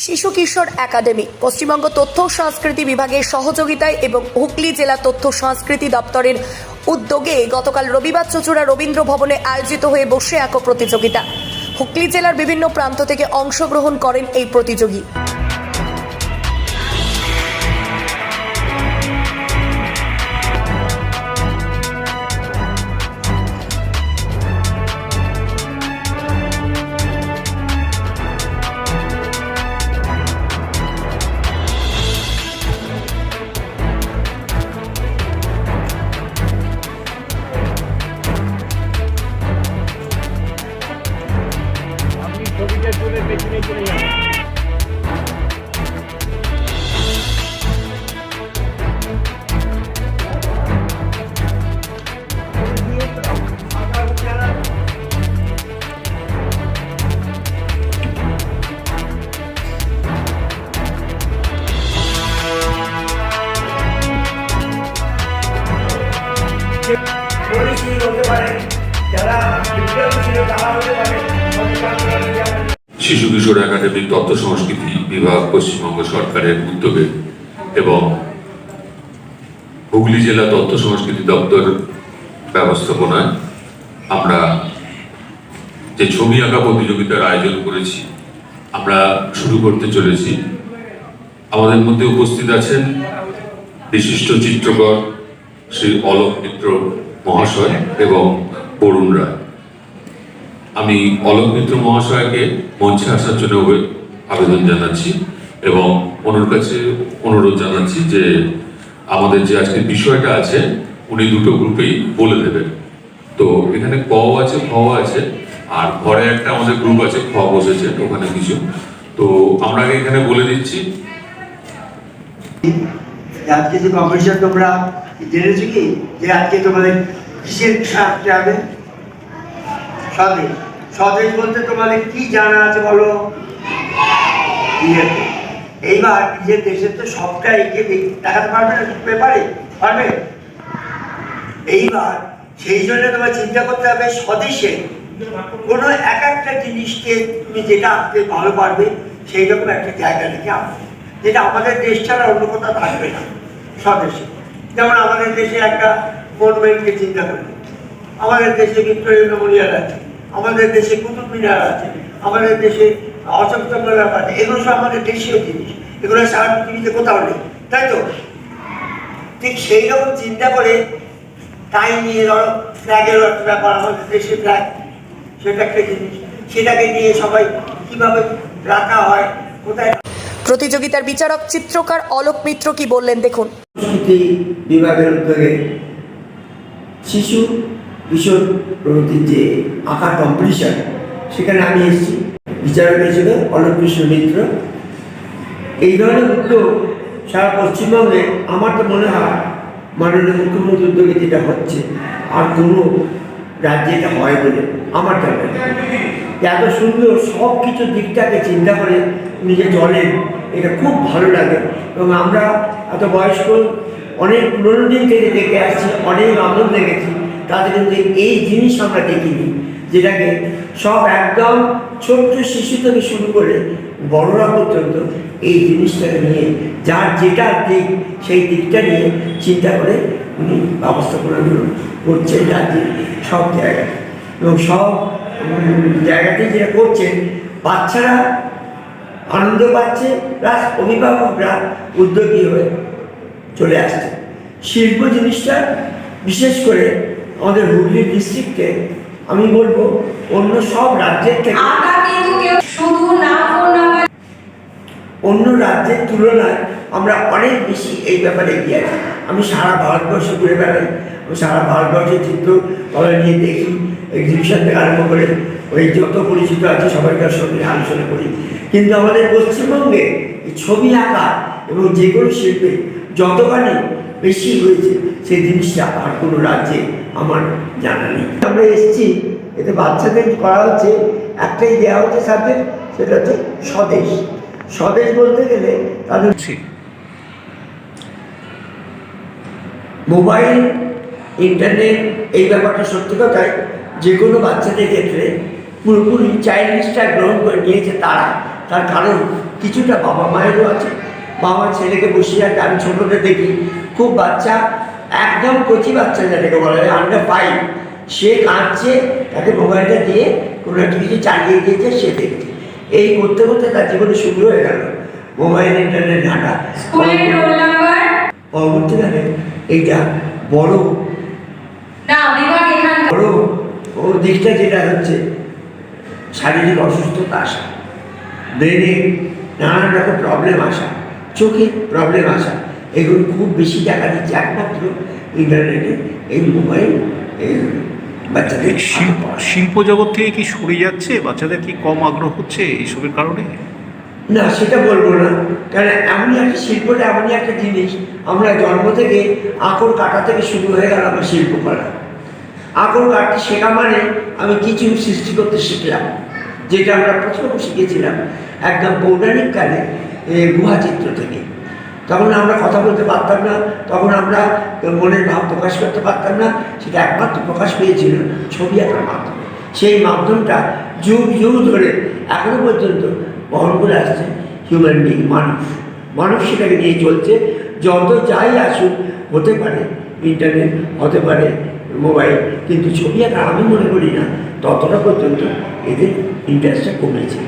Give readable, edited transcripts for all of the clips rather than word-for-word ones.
শিশু কিশোর একাডেমি পশ্চিমবঙ্গ তথ্য ও সংস্কৃতি বিভাগের সহযোগিতায় এবং হুগলি জেলা তথ্য সংস্কৃতি দপ্তরের উদ্যোগে গতকাল রবিবার চুঁচুড়া রবীন্দ্র ভবনে আয়োজিত হয়ে বসে আঁকো প্রতিযোগিতা। হুগলি জেলার বিভিন্ন প্রান্ত থেকে অংশগ্রহণ করেন এই প্রতিযোগী। শিশু কিশোর একাডেমিক তথ্য সংস্কৃতি বিভাগ পশ্চিমবঙ্গ সরকারের উদ্যোগে এবং হুগলি জেলা তথ্য সংস্কৃতি দপ্তর ব্যবস্থাপনায় আমরা যে ছবি আঁকা প্রতিযোগিতার আয়োজন করেছি আমরা শুরু করতে চলেছি। আমাদের মধ্যে উপস্থিত আছেন বিশিষ্ট চিত্রকর শ্রী অলোক মিত্র মহাশয় এবং বরুণ রায়। আমি অলোক মিত্র মহাশয়কে মঞ্চে আসার জন্য আবেদন জানাচ্ছি এবং ওনার কাছে অনুরোধ জানাচ্ছি যে আমাদের যে আজকের বিষয়টা আছে উনি দুটো গ্রুপেই বলে দেবেন। তো এখানে ক আছে, খ আছে, আর ঘরে একটা আমাদের গ্রুপ আছে, খ বসেছে ওখানে কিছু। তো আমরা এখানে বলে দিচ্ছি আজকে যে কম্পিটিশন তোমরা জেনেছো কি যে আজকে তোমাদের কিসের সাথে হবে? স্বদেশ। স্বদেশ বলতে তোমাদের কি জানা আছে বলো? এইবার নিজের দেশের তো সবটা এঁকে দেখাতে পারবে না পেপারে, পারবে? এইবার সেই জন্য তোমার চিন্তা করতে হবে স্বদেশে কোনো এক একটা জিনিসকে তুমি যেটা আঁকতে ভালো পারবে সেই রকম একটা জায়গা রেখে আঁকবে, যেটা আমাদের দেশ ছাড়া অন্য কোথাও থাকবে না। স্বদেশে যেমন আমাদের দেশে একটা মনুমেন্টকে চিন্তা করি, আমাদের দেশে ভিক্টোরিয়া মেমোরিয়াল আছে, আমাদের দেশে কুতুব মিনার আছে, আমাদের দেশে অশোক চক্রের আছে, এগুলো সব আমাদের দেশীয় জিনিস, এগুলো সারা পৃথিবীতে কোথাও নেই, তাই তো? ঠিক সেই রকম চিন্তা করে তাই নিয়ে ধরো ফ্ল্যাগের একটা ব্যাপার, আমাদের দেশের ফ্ল্যাগ সেটা একটা জিনিস, সেটাকে নিয়ে সবাই কিভাবে রাখা হয় কোথায়। প্রতিযোগিতার বিচারক চিত্রকার অলোক মিত্র কি বললেন দেখুন। সংস্কৃতি বিভাগের উদ্যোগে শিশু কিশোর প্রভৃতির যে আঁকার কম্পিটিশন সেখানে আমি এসেছি বিচারক হিসেবে অলোক কৃষ্ণ মিত্র। এই ধরনের উদ্যোগ সারা পশ্চিমবঙ্গে আমার তো মনে হয় মাননীয় মুখ্যমন্ত্রীর উদ্যোগে যেটা হচ্ছে আর কোনো রাজ্যে এটা হয় বলে আমার জানা নেই। এত সুন্দর সব কিছু দিকটাকে চিন্তা করে নিজে চলেন, এটা খুব ভালো লাগে। এবং আমরা এত বয়স্ক অনেক পুরোনো দিন থেকে দেখে আসছি, অনেক আনন্দ দেখেছি, তাদের কিন্তু এই জিনিস আমরা দেখিনি, যেটাকে সব একদম ছোট্ট শিশু থেকে শুরু করে বড়রা পর্যন্ত এই জিনিসটাকে নিয়ে যার যেটা দিক সেই দিকটা নিয়ে চিন্তা করে উনি ব্যবস্থাপনাগুলো করছেন রাজ্যে সব জায়গায়, এবং সব জায়গাতেই যেটা করছেন বাচ্চারা আনন্দ পাচ্ছে, প্লাস অভিভাবকরা উদ্যোগী হয়ে চলে আসছে। শিল্প জিনিসটা বিশেষ করে আমাদের হুগলি ডিস্ট্রিক্টে আমি বলবো অন্য সব রাজ্যের থেকে অন্য রাজ্যের তুলনায় আমরা অনেক বেশি এই ব্যাপারে এগিয়ে আছি। আমি সারা ভারতবর্ষ ঘুরে বেড়াই, আমি সারা ভারতবর্ষের চিত্রকলা নিয়ে দেখি, এক্সিবিশন থেকে আরম্ভ করে ওই যত পরিচিত আছে সবাইকার সঙ্গে আলোচনা করি। কিন্তু আমাদের পশ্চিমবঙ্গে ছবি আঁকা এবং যে কোনো শিল্পে যতখানি বেশি হয়েছে সেই জিনিসটা আর কোনো রাজ্যে আমার জানা নেই। আমরা এসেছি এতে বাচ্চাদের করা হচ্ছে, একটাই দেওয়া হচ্ছে সাবজেক্ট, সেটা হচ্ছে স্বদেশ। স্বদেশ বলতে গেলে তাদের মোবাইল, ইন্টারনেট এই ব্যাপারটা সত্যি কথায় যে কোনো বাচ্চাদের ক্ষেত্রে পুরোপুরি চাইল্ডিশটা গ্রহণ করে নিয়েছে তারা। তার কারণ কিছুটা বাবা মায়েরও আছে। বাবা ছেলেকে বসিয়ে রাখে, আমি ছোটোতে দেখি খুব বাচ্চা, একদম কচি বাচ্চা যেটাকে বলা হয় আন্ডার 5, সে কাঁদছে, তাকে মোবাইলটা দিয়ে কোনো একটা কিছু চালিয়ে দিয়েছে, সে দেখছে। এই করতে করতে তার জীবনে শুরু হয়ে গেল মোবাইল ইন্টারনেট ঘাঁটা। পরবর্তীকালে এইটা বড় ওর দিকটা যেটা হচ্ছে শারীরিক অসুস্থতা আসা, ব্রেনে নানান রকম প্রবলেম আসা, চোখে প্রবলেম আসা, এগুলো খুব বেশি দেখা দিচ্ছে একমাত্র ইন্টারনেটে, এই মোবাইল বাচ্চাদের। শিল্প জগৎ থেকে কি সরে যাচ্ছে? বাচ্চাদের কি কম আগ্রহ হচ্ছে এইসবের কারণে? না, সেটা বলবো না, কারণ এমনই একটা শিল্পটা এমনই একটা জিনিস, আমরা জন্ম থেকে আঁকড় কাটা থেকে শুরু হয়ে গেল আমার শিল্পকলা। আঁকড় কাটতে শেখা মানে আমি কিছু সৃষ্টি করতে শিখলাম, যেটা আমরা প্রথম শিখেছিলাম একদম পৌরাণিক কালে গুহা চিত্র থেকে। তখন আমরা কথা বলতে পারতাম না, তখন আমরা মনের ভাব প্রকাশ করতে পারতাম না, সেটা একমাত্র প্রকাশ পেয়েছিল ছবি আঁকার মাধ্যমে। সেই মাধ্যমটা যুগ যুগ ধরে এখনো পর্যন্ত বহন করে আসছে হিউম্যান বিং, মানুষ সেটাকে নিয়ে চলছে। যত যাই আসুক, হতে পারে ইন্টারনেট, হতে পারে মোবাইল, কিন্তু ছবি আঁকা আমি মনে করি না ততটা পর্যন্ত এদের ইন্টারেস্টটা কমেছে।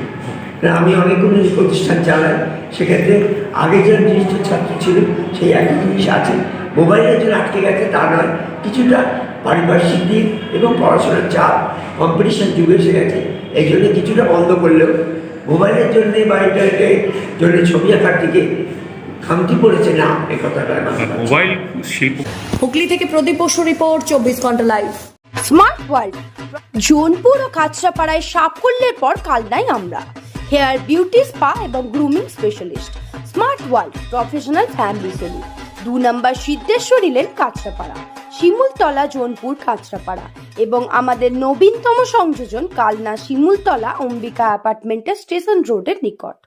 আমি অনেকগুলো প্রতিষ্ঠান চালাই, সেক্ষেত্রে আগে যে জিনিসটা ছাত্র ছিল সেই একই জিনিস আছে। মোবাইলের জন্য আটকে গেছে তা নয়, কিছুটা পারিপার্শ্বিক দিক এবং পড়াশোনার চাপ, কম্পিটিশন যুগে এসে গেছে, এই জন্য কিছুটা বন্ধ করলেও মোবাইলের জন্যে বা ইন্টারনেটের জন্য ছবি আঁকার দিকে খামতি পড়েছে না, এই কথাটা মোবাইল শিল্প। হুগলি থেকে প্রদীপ বসু রিপোর্ট, 24 ঘন্টা লাইভ। স্মার্ট ওয়ার্ল্ড জোনপুর ও কাঁচরাপাড়ায় সাফল্যের পর কালনায় আমরা হেয়ার বিউটি স্পা এবং grooming specialist. Smart world professional family salon, 2 number Siddheshwari lane, Kanchrapara, Simultala, Jonpur, Kanchrapara এবং আমাদের নবীনতম সংযোজন কালনা শিমুলতলা অম্বিকা অ্যাপার্টমেন্টের স্টেশন রোডের নিকট।